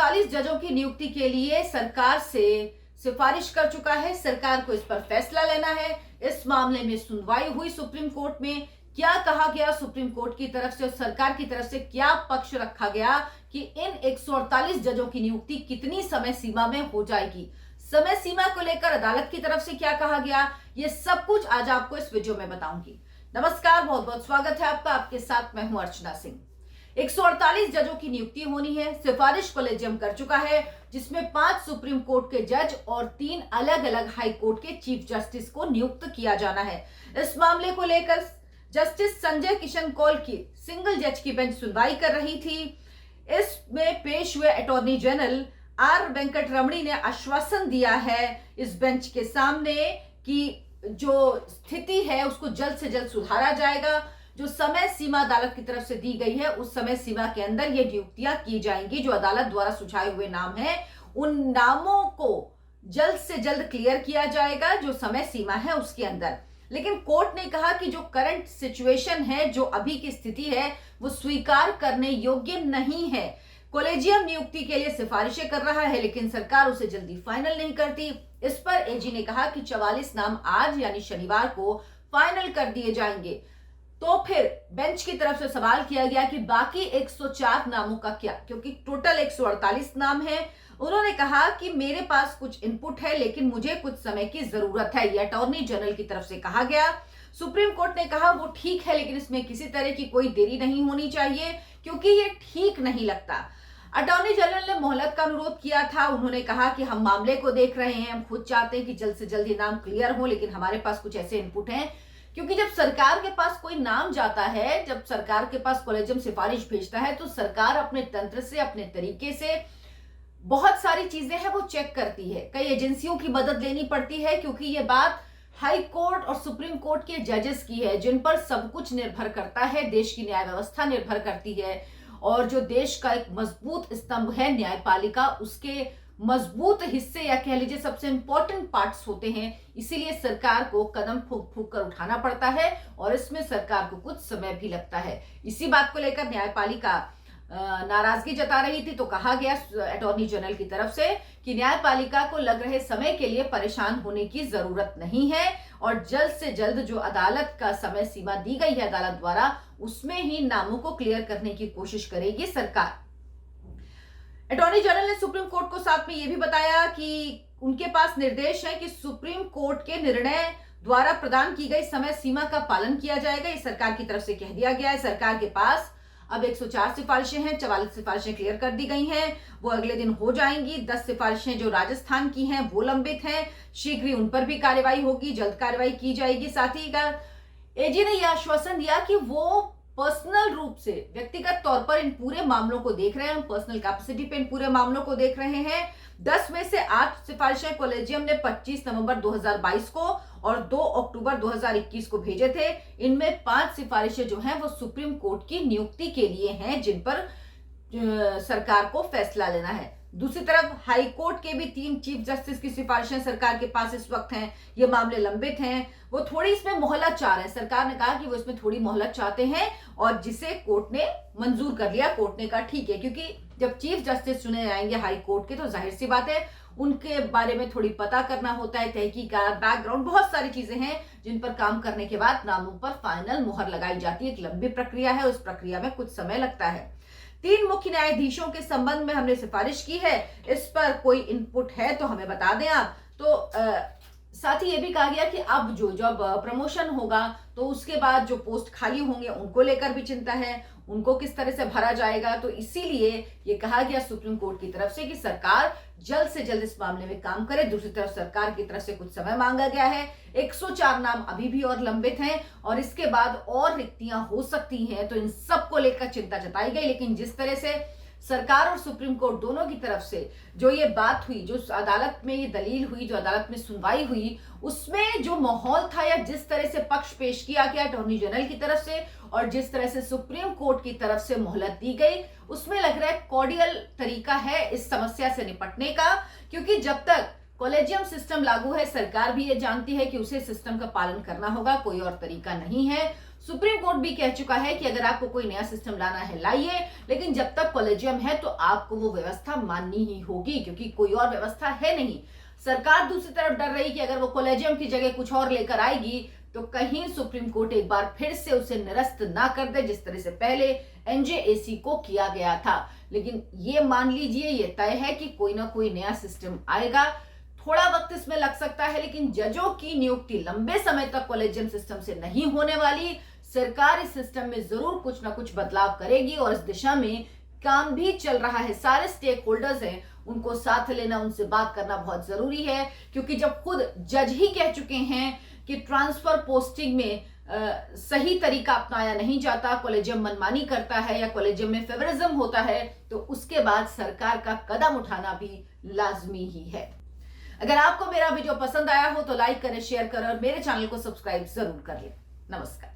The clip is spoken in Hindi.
148 जजों की नियुक्ति के लिए सरकार से सिफारिश कर चुका है। सरकार को इस पर फैसला लेना है। इस मामले में सुनवाई हुई सुप्रीम कोर्ट में। क्या कहा गया सुप्रीम कोर्ट की तरफ से और सरकार की तरफ से क्या पक्ष रखा गया कि इन 148 जजों की नियुक्ति कितनी समय सीमा में हो जाएगी, समय सीमा को लेकर अदालत की तरफ से क्या कहा गया, ये सब कुछ आज आपको इस वीडियो में बताऊंगी। नमस्कार, बहुत बहुत स्वागत है आपका। आपके साथ मैं हूं अर्चना सिंह। 148 जजों की नियुक्ति होनी है। सिफारिश कॉलेजियम कर चुका है, जिसमें 5 सुप्रीम कोर्ट के जज और 3 अलग अलग हाई कोर्ट के चीफ जस्टिस को नियुक्त किया जाना है। इस मामले को लेकर जस्टिस संजय किशन कौल की सिंगल जज की बेंच सुनवाई कर रही थी। इसमें पेश हुए अटॉर्नी जनरल आर वेंकट रमणी ने आश्वासन दिया है इस बेंच के सामने कि जो स्थिति है उसको जल्द से जल्द सुधारा जाएगा। जो समय सीमा अदालत की तरफ से दी गई है उस समय सीमा के अंदर ये नियुक्तियां की जाएंगी। जो अदालत द्वारा सुझाए हुए नाम हैं उन नामों को जल्द से जल्द क्लियर किया जाएगा जो समय सीमा है उसके अंदर। लेकिन कोर्ट ने कहा कि जो करंट सिचुएशन है, जो अभी की स्थिति है, वो स्वीकार करने योग्य नहीं है। कॉलेजियम नियुक्ति के लिए सिफारिशें कर रहा है लेकिन सरकार उसे जल्दी फाइनल नहीं करती। इस पर एजी ने कहा कि 44 नाम आज यानी शनिवार को फाइनल कर दिए जाएंगे। तो फिर बेंच की तरफ से सवाल किया गया कि बाकी 104 नामों का क्या, क्योंकि टोटल 148 नाम है। उन्होंने कहा कि मेरे पास कुछ इनपुट है लेकिन मुझे कुछ समय की जरूरत है, यह अटॉर्नी जनरल की तरफ से कहा गया। सुप्रीम कोर्ट ने कहा वो ठीक है लेकिन इसमें किसी तरह की कोई देरी नहीं होनी चाहिए क्योंकि ये ठीक नहीं लगता। अटॉर्नी जनरल ने मोहलत का अनुरोध किया था। उन्होंने कहा कि हम मामले को देख रहे हैं, हम खुद चाहते हैं कि जल्द से जल्द ये नाम क्लियर हो, लेकिन हमारे पास कुछ ऐसे इनपुट हैं क्योंकि जब सरकार के पास कोई नाम जाता है, जब सरकार के पास कॉलेजियम सिफारिश भेजता है तो सरकार अपने तंत्र से, अपने तरीके से बहुत सारी चीजें हैं वो चेक करती है। कई एजेंसियों की मदद लेनी पड़ती है क्योंकि ये बात हाई कोर्ट और सुप्रीम कोर्ट के जजेस की है जिन पर सब कुछ निर्भर करता है। देश की न्याय व्यवस्था निर्भर करती है और जो देश का एक मजबूत स्तंभ है न्यायपालिका, उसके मजबूत हिस्से या कह लीजिए सबसे इंपॉर्टेंट पार्ट्स होते हैं। इसीलिए सरकार को कदम फूंक फूंक कर उठाना पड़ता है और इसमें सरकार को कुछ समय भी लगता है। इसी बात को लेकर न्यायपालिका नाराजगी जता रही थी तो कहा गया अटॉर्नी जनरल की तरफ से कि न्यायपालिका को लग रहे समय के लिए परेशान होने की जरूरत नहीं है और जल्द से जल्द जो अदालत का समय सीमा दी गई है अदालत द्वारा, उसमें ही नामों को क्लियर करने की कोशिश करेगी सरकार। अटॉर्नी जनरल ने सुप्रीम कोर्ट को साथ में यह भी बताया कि उनके पास निर्देश है कि सुप्रीम कोर्ट के निर्णय द्वारा प्रदान की गई समय सीमा का पालन किया जाएगा। ये सरकार की तरफ से कह दिया गया है। सरकार के पास अब 104 सिफारिशें हैं, 44 सिफारिशें क्लियर कर दी गई हैं, वो अगले दिन हो जाएंगी। 10 सिफारिशें जो राजस्थान की हैं वो लंबित हैं, शीघ्र ही उन पर भी कार्रवाई होगी, जल्द कार्रवाई की जाएगी। साथ ही एजी ने यह आश्वासन दिया कि वो पर्सनल रूप से, व्यक्तिगत तौर पर इन पूरे मामलों को देख रहे हैं, पर्सनल कैपेसिटी पे इन पूरे मामलों को देख रहे हैं। 10 में से 8 सिफारिशें कॉलेजियम ने 25 नवंबर 2022 को और 2 अक्टूबर 2021 को भेजे थे। इनमें 5 सिफारिशें जो हैं वो सुप्रीम कोर्ट की नियुक्ति के लिए हैं जिन पर सरकार को फैसला लेना है। दूसरी तरफ हाई कोर्ट के भी 3 चीफ जस्टिस की सिफारिशें सरकार के पास इस वक्त हैं। ये मामले लंबित हैं, वो थोड़ी इसमें मोहलत चाह रहे हैं। सरकार ने कहा कि वो इसमें थोड़ी मोहलत चाहते हैं और जिसे कोर्ट ने मंजूर कर लिया। कोर्ट ने कहा ठीक है, क्योंकि जब चीफ जस्टिस चुने जाएंगे हाई कोर्ट के तो जाहिर सी बात है उनके बारे में थोड़ी पता करना होता है, तहकीकात, बैकग्राउंड, बहुत सारी चीजें हैं जिन पर काम करने के बाद नामों पर फाइनल मुहर लगाई जाती है। एक लंबी प्रक्रिया है, उस प्रक्रिया में कुछ समय लगता है। 3 मुख्य न्यायाधीशों के संबंध में हमने सिफारिश की है, इस पर कोई इनपुट है तो हमें बता दें आप। तो साथ ही ये भी कहा गया कि अब जब प्रमोशन होगा तो उसके बाद जो पोस्ट खाली होंगे उनको लेकर भी चिंता है, उनको किस तरह से भरा जाएगा। तो इसीलिए ये कहा गया सुप्रीम कोर्ट की तरफ से कि सरकार जल्द से जल्द इस मामले में काम करे। दूसरी तरफ सरकार की तरफ से कुछ समय मांगा गया है। 104 नाम अभी भी और लंबित हैं और इसके बाद और रिक्तियां हो सकती हैं, तो इन सब को लेकर चिंता जताई गई। लेकिन जिस तरह से सरकार और सुप्रीम कोर्ट दोनों की तरफ से जो ये बात हुई, जो अदालत में ये दलील हुई, जो अदालत में सुनवाई हुई, उसमें जो माहौल था या जिस तरह से पक्ष पेश किया गया अटॉर्नी जनरल की तरफ से और जिस तरह से सुप्रीम कोर्ट की तरफ से मोहलत दी गई, उसमें लग रहा है कॉर्डियल तरीका है इस समस्या से निपटने का। क्योंकि जब तक कॉलेजियम सिस्टम लागू है, सरकार भी ये जानती है कि उसे सिस्टम का पालन करना होगा, कोई और तरीका नहीं है। सुप्रीम कोर्ट भी कह चुका है कि अगर आपको कोई नया सिस्टम लाना है लाइए, लेकिन जब तक कॉलेजियम है तो आपको वो व्यवस्था माननी ही होगी, क्योंकि कोई और व्यवस्था है नहीं। सरकार दूसरी तरफ डर रही कि अगर वो कॉलेजियम की जगह कुछ और लेकर आएगी तो कहीं सुप्रीम कोर्ट एक बार फिर से उसे निरस्त ना कर दे, जिस तरह से पहले एनजेएसी को किया गया था। लेकिन ये मान लीजिए, ये तय है कि कोई ना कोई नया सिस्टम आएगा। थोड़ा वक्त इसमें लग सकता है, लेकिन जजों की नियुक्ति लंबे समय तक कॉलेजियम सिस्टम से नहीं होने वाली। सरकार इस सिस्टम में जरूर कुछ ना कुछ बदलाव करेगी और इस दिशा में काम भी चल रहा है। सारे स्टेक होल्डर्स हैं, उनको साथ लेना, उनसे बात करना बहुत जरूरी है, क्योंकि जब खुद जज ही कह चुके हैं कि ट्रांसफर पोस्टिंग में सही तरीका अपनाया नहीं जाता, कॉलेजियम मनमानी करता है या कॉलेजियम में फेवरिज्म होता है, तो उसके बाद सरकार का कदम उठाना भी लाजमी ही है। अगर आपको मेरा वीडियो पसंद आया हो तो लाइक करें, शेयर करें और मेरे चैनल को सब्सक्राइब जरूर करें। नमस्कार।